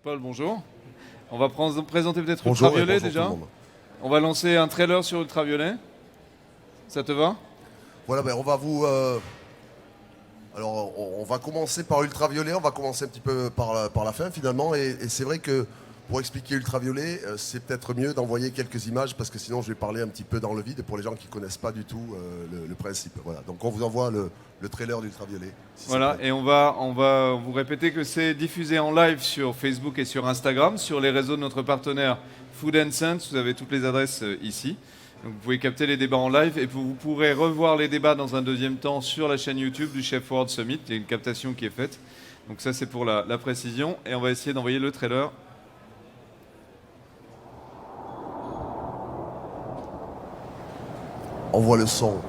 Paul, bonjour. On va présenter peut-être Bonjour et Ultraviolet bonjour déjà. tout le monde. On va lancer un trailer sur Ultraviolet. Ça te va? Voilà, on va vous. Alors, on va commencer par Ultraviolet, on va commencer un petit peu par la fin finalement. Et c'est vrai que pour expliquer Ultraviolet, c'est peut-être mieux d'envoyer quelques images parce que sinon je vais parler un petit peu dans le vide pour les gens qui ne connaissent pas du tout le principe. Voilà. Donc on vous envoie le trailer d'Ultraviolet. Si ça Voilà, plaît. et on va vous répéter que c'est diffusé en live sur Facebook et sur Instagram, sur les réseaux de notre partenaire Food & Sense. Vous avez toutes les adresses ici. Donc vous pouvez capter les débats en live et vous pourrez revoir les débats dans un deuxième temps sur la chaîne YouTube du Chef World Summit. Il y a une captation qui est faite. Donc ça c'est pour la précision. Et on va essayer d'envoyer le trailer. Envoie le son.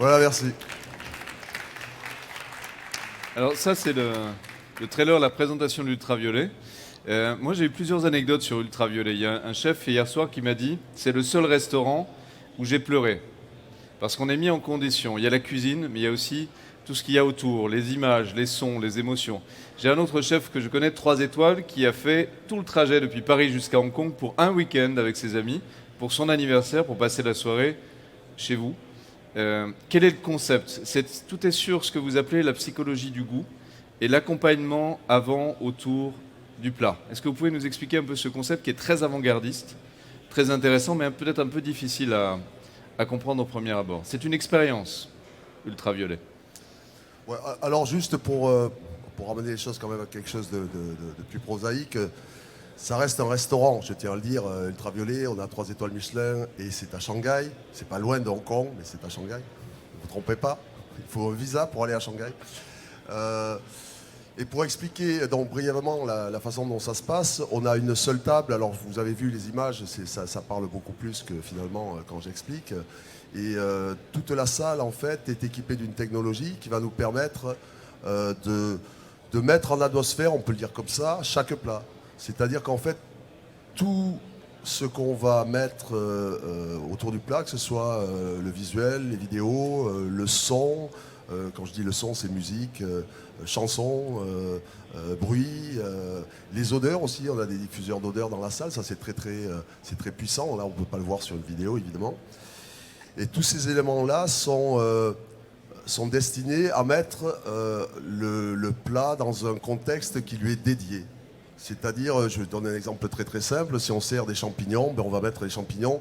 Voilà, merci. Alors ça c'est le trailer, la présentation de l'Ultraviolet. Moi j'ai eu plusieurs anecdotes sur Ultraviolet. Il y a un chef hier soir qui m'a dit c'est le seul restaurant où j'ai pleuré. Parce qu'on est mis en condition. Il y a la cuisine, mais il y a aussi tout ce qu'il y a autour, les images, les sons, les émotions. J'ai un autre chef que je connais, 3 étoiles, qui a fait tout le trajet depuis Paris jusqu'à Hong Kong pour un week-end avec ses amis, pour son anniversaire, pour passer la soirée chez vous. Quel est le concept? Tout est sur ce que vous appelez la psychologie du goût et l'accompagnement avant, autour du plat. Est-ce que vous pouvez nous expliquer un peu ce concept qui est très avant-gardiste, très intéressant, mais peut-être un peu difficile à comprendre au premier abord? C'est une expérience, Ultraviolet. Ouais, alors juste pour ramener les choses quand même à quelque chose de plus prosaïque, ça reste un restaurant, je tiens à le dire, Ultraviolet, on a 3 étoiles Michelin et c'est à Shanghai. C'est pas loin de Hong Kong, mais c'est à Shanghai. Ne vous trompez pas, il faut un visa pour aller à Shanghai. Et pour expliquer donc brièvement la façon dont ça se passe, on a une seule table. Alors vous avez vu les images, ça parle beaucoup plus que finalement quand j'explique. Et toute la salle en fait est équipée d'une technologie qui va nous permettre de mettre en atmosphère, on peut le dire comme ça, chaque plat. C'est-à-dire qu'en fait tout ce qu'on va mettre autour du plat, que ce soit le visuel, les vidéos, le son. Quand je dis le son, c'est musique, chanson, bruit, les odeurs aussi. On a des diffuseurs d'odeurs dans la salle, ça c'est très puissant. Là, on ne peut pas le voir sur une vidéo, évidemment. Et tous ces éléments-là sont destinés à mettre le plat dans un contexte qui lui est dédié. C'est-à-dire, je vais donner un exemple très très simple, si on sert des champignons, ben on va mettre les champignons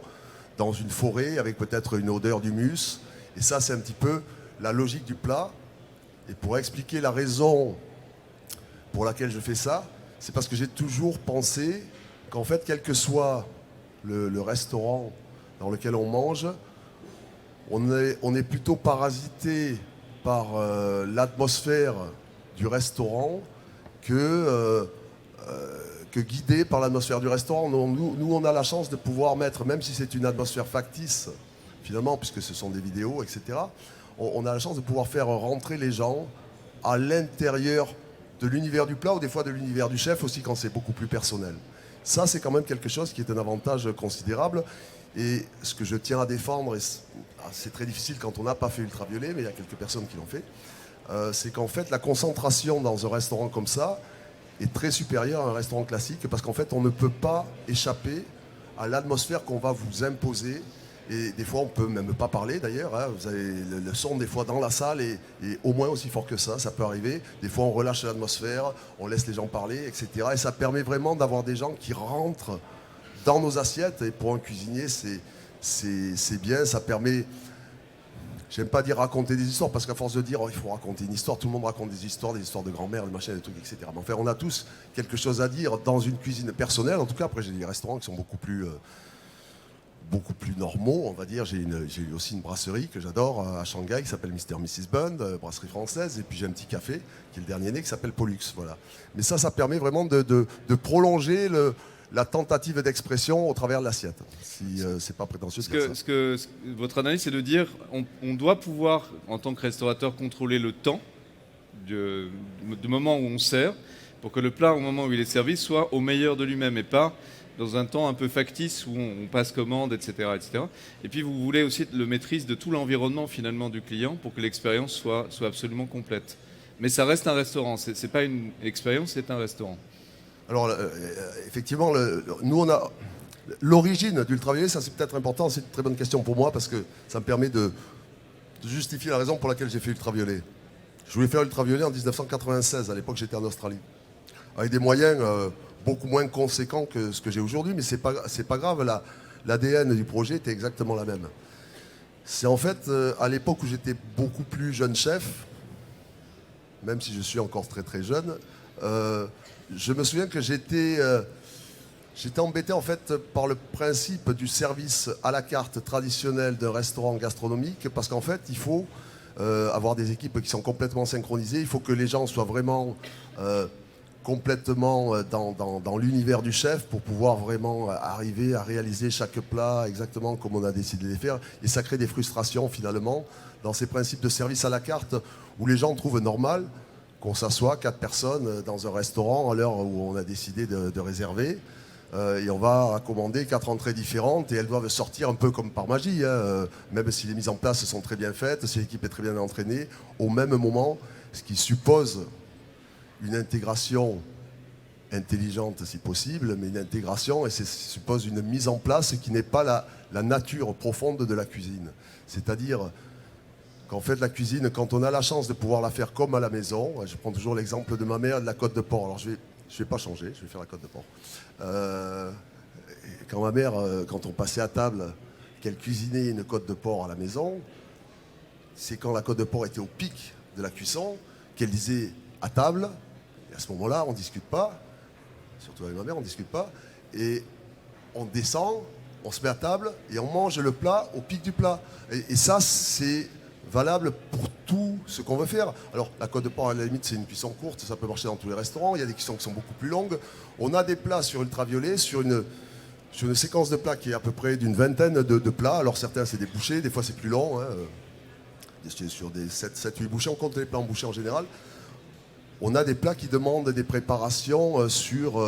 dans une forêt avec peut-être une odeur d'humus. Et ça, c'est un petit peu la logique du plat. Et pour expliquer la raison pour laquelle je fais ça, c'est parce que j'ai toujours pensé qu'en fait, quel que soit le restaurant dans lequel on mange, on est plutôt parasité par l'atmosphère du restaurant que guidé par l'atmosphère du restaurant. Nous, on a la chance de pouvoir mettre, même si c'est une atmosphère factice, finalement, puisque ce sont des vidéos, etc., on a la chance de pouvoir faire rentrer les gens à l'intérieur de l'univers du plat ou des fois de l'univers du chef aussi quand c'est beaucoup plus personnel. Ça, c'est quand même quelque chose qui est un avantage considérable. Et ce que je tiens à défendre, et c'est très difficile quand on n'a pas fait ultraviolet, mais il y a quelques personnes qui l'ont fait, c'est qu'en fait, la concentration dans un restaurant comme ça est très supérieure à un restaurant classique parce qu'en fait, on ne peut pas échapper à l'atmosphère qu'on va vous imposer. Et des fois, on ne peut même pas parler d'ailleurs. Hein. Vous avez le son des fois dans la salle est au moins aussi fort que ça peut arriver. Des fois, on relâche l'atmosphère, on laisse les gens parler, etc. Et ça permet vraiment d'avoir des gens qui rentrent dans nos assiettes. Et pour un cuisinier, c'est bien. Ça permet, j'aime pas dire raconter des histoires, parce qu'à force de dire il faut raconter une histoire, tout le monde raconte des histoires de grand-mère, des machins, des trucs, etc. Mais enfin, on a tous quelque chose à dire dans une cuisine personnelle. En tout cas, après, j'ai des restaurants qui sont beaucoup plus normaux, on va dire. J'ai aussi une brasserie que j'adore à Shanghai qui s'appelle Mr. Mrs. Bund, brasserie française, et puis j'ai un petit café qui est le dernier né qui s'appelle Pollux. Voilà. Mais ça permet vraiment de prolonger la tentative d'expression au travers de l'assiette, si c'est pas prétentieux de dire ça. Votre analyse, c'est de dire on doit pouvoir, en tant que restaurateur, contrôler le temps du moment où on sert pour que le plat, au moment où il est servi, soit au meilleur de lui-même et pas dans un temps un peu factice où on passe commande, etc., etc. Et puis vous voulez aussi le maîtrise de tout l'environnement finalement du client pour que l'expérience soit absolument complète. Mais ça reste un restaurant, c'est pas une expérience, c'est un restaurant. Alors effectivement, nous on a l'origine d'Ultraviolet, ça c'est peut-être important, c'est une très bonne question pour moi parce que ça me permet de justifier la raison pour laquelle j'ai fait Ultraviolet. Je voulais faire Ultraviolet en 1996, à l'époque j'étais en Australie, avec des moyens beaucoup moins conséquent que ce que j'ai aujourd'hui, mais c'est pas grave, l'ADN du projet était exactement la même. C'est en fait à l'époque où j'étais beaucoup plus jeune chef, même si je suis encore très très jeune, je me souviens que j'étais embêté en fait par le principe du service à la carte traditionnel d'un restaurant gastronomique, parce qu'en fait il faut avoir des équipes qui sont complètement synchronisées, il faut que les gens soient vraiment complètement dans l'univers du chef pour pouvoir vraiment arriver à réaliser chaque plat exactement comme on a décidé de les faire. Et ça crée des frustrations finalement dans ces principes de service à la carte où les gens trouvent normal qu'on s'assoit 4 personnes dans un restaurant à l'heure où on a décidé de réserver. Et on va commander 4 entrées différentes et elles doivent sortir un peu comme par magie, hein, même si les mises en place sont très bien faites, si l'équipe est très bien entraînée, au même moment, ce qui suppose une intégration intelligente si possible, mais une intégration, et ça suppose une mise en place qui n'est pas la nature profonde de la cuisine. C'est-à-dire qu'en fait la cuisine, quand on a la chance de pouvoir la faire comme à la maison, je prends toujours l'exemple de ma mère de la côte de porc, alors je vais pas changer, je vais faire la côte de porc. Quand ma mère, quand on passait à table, qu'elle cuisinait une côte de porc à la maison, c'est quand la côte de porc était au pic de la cuisson, qu'elle disait à table. Et à ce moment-là, on ne discute pas, surtout avec ma mère, on ne discute pas, et on descend, on se met à table, et on mange le plat au pic du plat. Et ça, c'est valable pour tout ce qu'on veut faire. Alors, la côte de porc, à la limite, c'est une cuisson courte, ça peut marcher dans tous les restaurants, il y a des cuissons qui sont beaucoup plus longues. On a des plats sur ultraviolet, sur une séquence de plats qui est à peu près d'une vingtaine de plats. Alors, certains, c'est des bouchées, des fois, c'est plus long, hein. Sur des 7-8 bouchées, on compte les plats en bouchées en général. On a des plats qui demandent des préparations sur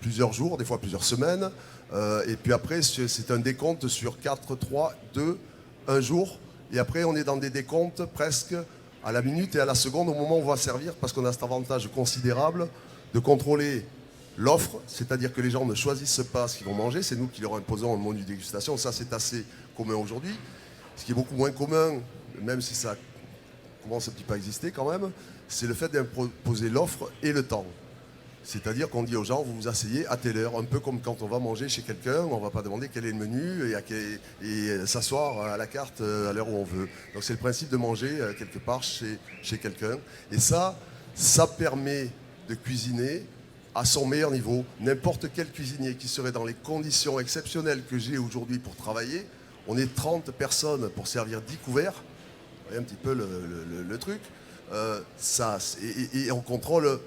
plusieurs jours, des fois plusieurs semaines. Et puis après, c'est un décompte sur 4, 3, 2, 1 jour. Et après, on est dans des décomptes presque à la minute et à la seconde au moment où on va servir, parce qu'on a cet avantage considérable de contrôler l'offre, c'est-à-dire que les gens ne choisissent pas ce qu'ils vont manger, c'est nous qui leur imposons un menu dégustation. Ça, c'est assez commun aujourd'hui. Ce qui est beaucoup moins commun, même si ça commence un petit peu à exister quand même, c'est le fait d'imposer l'offre et le temps. C'est-à-dire qu'on dit aux gens, vous vous asseyez à telle heure, un peu comme quand on va manger chez quelqu'un, on ne va pas demander quel est le menu et s'asseoir à la carte à l'heure où on veut. Donc c'est le principe de manger quelque part chez quelqu'un. Et ça permet de cuisiner à son meilleur niveau. N'importe quel cuisinier qui serait dans les conditions exceptionnelles que j'ai aujourd'hui pour travailler, on est 30 personnes pour servir 10 couverts, vous voyez un petit peu le truc, et on contrôle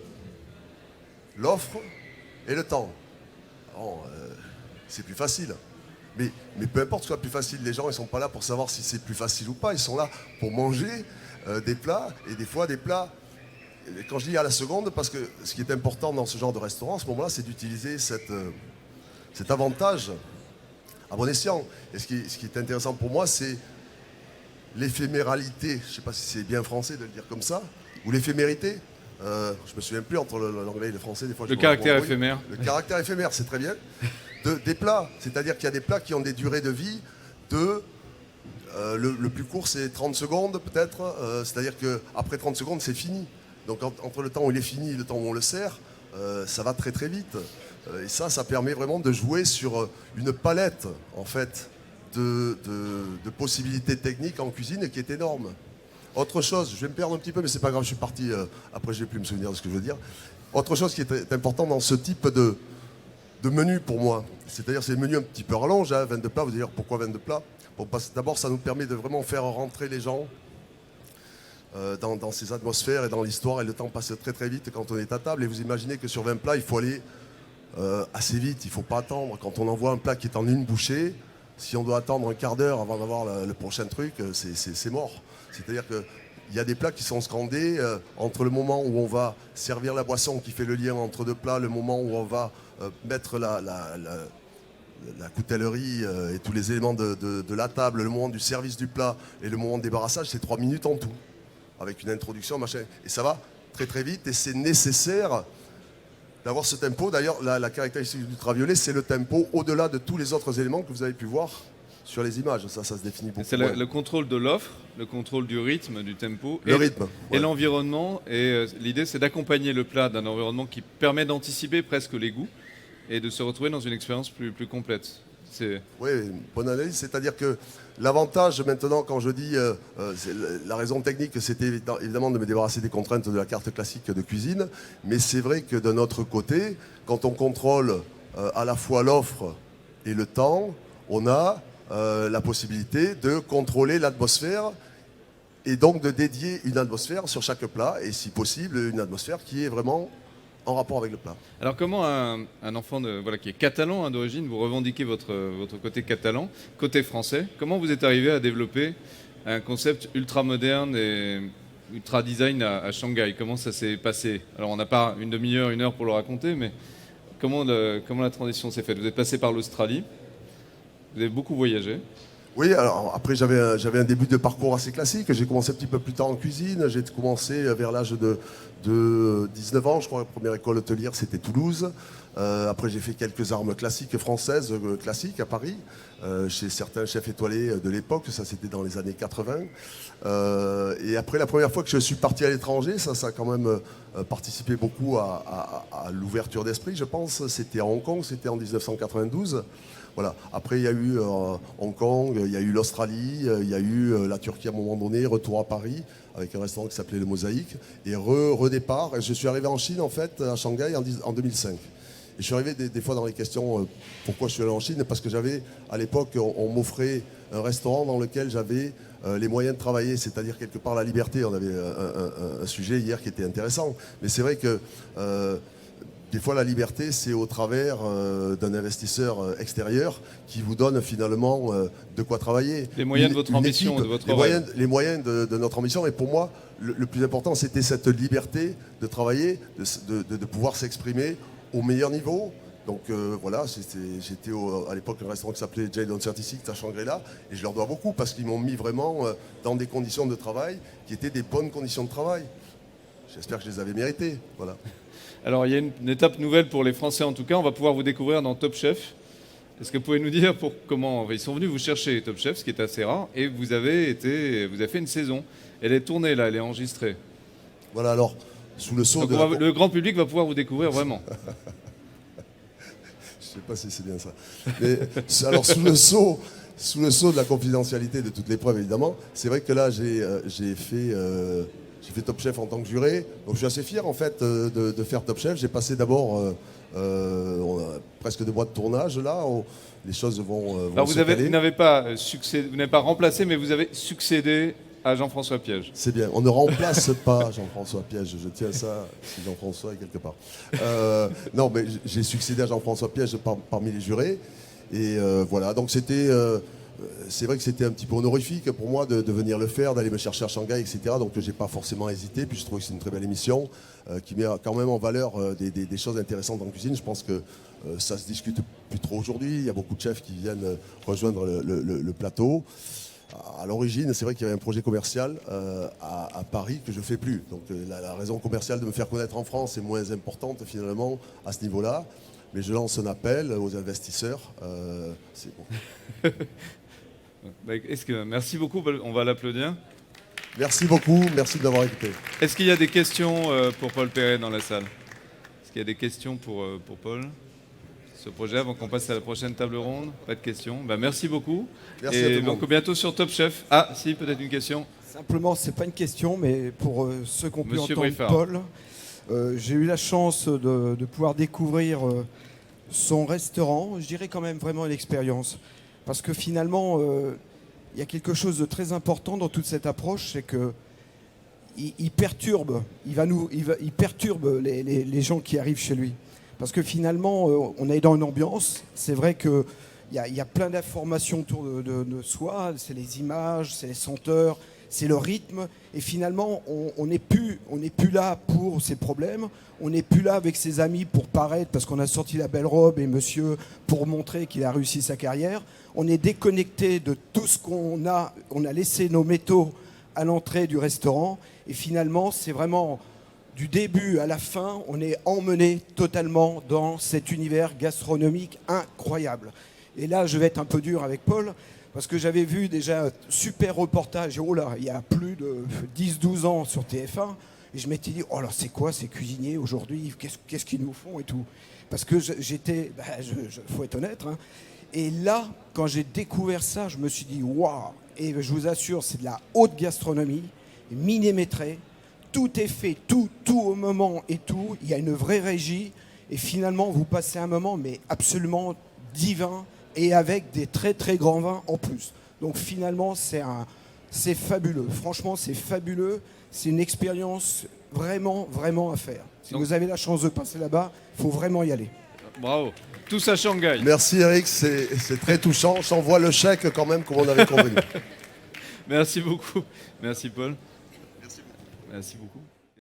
l'offre et le temps. C'est plus facile. Mais peu importe ce soit plus facile, les gens ils ne sont pas là pour savoir si c'est plus facile ou pas, ils sont là pour manger des plats, et des fois des plats, quand je dis à la seconde, parce que ce qui est important dans ce genre de restaurant, à ce moment-là, c'est d'utiliser cet avantage à bon escient. Et ce qui est intéressant pour moi, c'est l'éphéméralité, je ne sais pas si c'est bien français de le dire comme ça, ou l'éphémérité. Je ne me souviens plus entre l'anglais et le français, des fois. Le caractère éphémère. Le caractère éphémère, c'est très bien. Des plats, c'est-à-dire qu'il y a des plats qui ont des durées de vie de... le plus court, c'est 30 secondes peut-être, c'est-à-dire qu'après 30 secondes, c'est fini. Donc entre le temps où il est fini et le temps où on le sert, ça va très très vite. Et ça permet vraiment de jouer sur une palette, en fait, de possibilités techniques en cuisine qui est énorme. Autre chose, je vais me perdre un petit peu, mais c'est pas grave, je suis parti, après je vais plus me souvenir de ce que je veux dire. Autre chose qui est important dans ce type de menu pour moi, c'est-à-dire c'est le menu un petit peu rallonge, 22 plats, vous allez dire pourquoi 22 plats? Bon, d'abord ça nous permet de vraiment faire rentrer les gens dans ces atmosphères et dans l'histoire, et le temps passe très très vite quand on est à table, et vous imaginez que sur 20 plats, il faut aller assez vite, il ne faut pas attendre. Quand on envoie un plat qui est en une bouchée, si on doit attendre un quart d'heure avant d'avoir le prochain truc, c'est mort. C'est-à-dire qu'il y a des plats qui sont scandés entre le moment où on va servir la boisson qui fait le lien entre deux plats, le moment où on va mettre la coutellerie et tous les éléments de la table, le moment du service du plat et le moment de débarrassage, c'est 3 minutes en tout, avec une introduction, machin. Et ça va très très vite et c'est nécessaire d'avoir ce tempo. D'ailleurs, la caractéristique du ultraviolet, c'est le tempo au-delà de tous les autres éléments que vous avez pu voir sur les images. Ça se définit beaucoup. C'est le contrôle de l'offre, le contrôle du rythme, du tempo. Et l'environnement. Et l'idée, c'est d'accompagner le plat d'un environnement qui permet d'anticiper presque les goûts et de se retrouver dans une expérience plus complète. Oui, bonne analyse. C'est-à-dire que l'avantage maintenant, quand je dis la raison technique, c'était évidemment de me débarrasser des contraintes de la carte classique de cuisine. Mais c'est vrai que d'un autre côté, quand on contrôle à la fois l'offre et le temps, on a la possibilité de contrôler l'atmosphère et donc de dédier une atmosphère sur chaque plat et si possible une atmosphère qui est vraiment en rapport avec le plat. Alors comment un enfant qui est catalan d'origine, vous revendiquez votre côté catalan, côté français, comment vous êtes arrivé à développer un concept ultra moderne et ultra design à Shanghai? Comment ça s'est passé? Alors on n'a pas une demi-heure, 1 heure pour le raconter, mais comment la transition s'est faite? Vous êtes passé par l'Australie, vous avez beaucoup voyagé. Oui, alors après j'avais un début de parcours assez classique. J'ai commencé un petit peu plus tard en cuisine. J'ai commencé vers l'âge de 19 ans, je crois. La première école hôtelière, c'était Toulouse. Après, j'ai fait quelques armes classiques françaises, classiques à Paris, chez certains chefs étoilés de l'époque. Ça, c'était dans les années 80. Et après, la première fois que je suis parti à l'étranger, ça a quand même participé beaucoup à l'ouverture d'esprit, je pense. C'était à Hong Kong, c'était en 1992. Voilà. Après, il y a eu Hong Kong, il y a eu l'Australie, il y a eu la Turquie à un moment donné, retour à Paris, avec un restaurant qui s'appelait Le Mosaïque, et redépart. Et je suis arrivé en Chine, en fait, à Shanghai, en 2005. Et je suis arrivé des fois dans les questions, pourquoi je suis allé en Chine? Parce que j'avais, à l'époque, on m'offrait un restaurant dans lequel j'avais les moyens de travailler, c'est-à-dire quelque part la liberté. On avait un sujet hier qui était intéressant. Mais c'est vrai que... des fois, la liberté, c'est au travers d'un investisseur extérieur qui vous donne finalement de quoi travailler. Les moyens de votre ambition, de votre rêve. Les moyens de notre ambition. Et pour moi, le plus important, c'était cette liberté de travailler, de pouvoir s'exprimer au meilleur niveau, Donc voilà, j'étais à l'époque un restaurant qui s'appelait Jade on 36 à Shangri-La, et je leur dois beaucoup parce qu'ils m'ont mis vraiment dans des conditions de travail qui étaient des bonnes conditions de travail. J'espère que je les avais méritées. Voilà. Alors, il y a une étape nouvelle pour les Français en tout cas. On va pouvoir vous découvrir dans Top Chef. Est-ce que vous pouvez nous dire comment ils sont venus vous chercher Top Chef, ce qui est assez rare, et vous avez fait une saison. Elle est tournée là, elle est enregistrée. Voilà, alors, sous le sceau Donc le grand public va pouvoir vous découvrir vraiment. Je ne sais pas si c'est bien ça. Mais, alors, sous le sceau de la confidentialité de toutes les preuves, évidemment, c'est vrai que là, j'ai fait Top Chef en tant que juré. Donc, je suis assez fier, en fait, de faire Top Chef. J'ai passé d'abord on a presque 2 mois de tournage, là. Les choses vont Alors, se caler. vous n'avez pas remplacé, mais vous avez succédé à Jean-François Piège. C'est bien. On ne remplace pas Jean-François Piège. Je tiens à ça, si Jean-François est quelque part. Non, mais j'ai succédé à Jean-François Piège parmi les jurés. Et voilà, donc c'est vrai que c'était un petit peu honorifique pour moi de venir le faire, d'aller me chercher à Shanghai, etc. Donc j'ai pas forcément hésité. Puis je trouve que c'est une très belle émission qui met quand même en valeur des choses intéressantes en cuisine. Je pense que ça se discute plus trop aujourd'hui. Il y a beaucoup de chefs qui viennent rejoindre le plateau. À l'origine, c'est vrai qu'il y avait un projet commercial à Paris que je ne fais plus. Donc la raison commerciale de me faire connaître en France est moins importante finalement à ce niveau-là. Mais je lance un appel aux investisseurs. C'est bon. Merci beaucoup, on va l'applaudir. Merci beaucoup, merci de m'avoir écouté. Est-ce qu'il y a des questions pour Paul Perret dans la salle? Est-ce qu'il y a des questions pour Paul? Ce projet avant qu'on passe à la prochaine table ronde? Pas de questions. Merci beaucoup. Merci à tout le monde. Donc bientôt sur Top Chef. Ah si, peut-être une question. Simplement, c'est pas une question, mais pour ceux qui ont pu Monsieur entendre Briffard. Paul, j'ai eu la chance de pouvoir découvrir son restaurant. Je dirais quand même vraiment une expérience. Parce que finalement, il y a quelque chose de très important dans toute cette approche, c'est que il perturbe, il perturbe les gens qui arrivent chez lui. Parce que finalement, on est dans une ambiance. C'est vrai qu'il y a plein d'informations autour de soi. C'est les images, c'est les senteurs, c'est le rythme. Et finalement, on n'est plus là pour ses problèmes. On n'est plus là avec ses amis pour paraître parce qu'on a sorti la belle robe et monsieur pour montrer qu'il a réussi sa carrière. On est déconnecté de tout ce qu'on a. On a laissé nos métaux à l'entrée du restaurant. Et finalement, c'est vraiment... Du début à la fin, on est emmené totalement dans cet univers gastronomique incroyable. Et là, je vais être un peu dur avec Paul, parce que j'avais vu déjà un super reportage, il y a plus de 10-12 ans sur TF1, et je m'étais dit, oh là, c'est quoi ces cuisiniers aujourd'hui? Qu'est-ce qu'ils nous font et tout? Parce que faut être honnête, hein. Et là, quand j'ai découvert ça, je me suis dit, waouh! Et je vous assure, c'est de la haute gastronomie, millimétrée. Tout est fait, tout au moment et tout. Il y a une vraie régie. Et finalement, vous passez un moment, mais absolument divin. Et avec des très, très grands vins en plus. Donc finalement, c'est fabuleux. Franchement, c'est fabuleux. C'est une expérience vraiment, vraiment à faire. Si vous avez la chance de passer là-bas, il faut vraiment y aller. Bravo. Tous à Shanghai. Merci Eric, c'est très touchant. J'envoie le chèque quand même, comme on avait convenu. Merci beaucoup. Merci Paul. Merci beaucoup.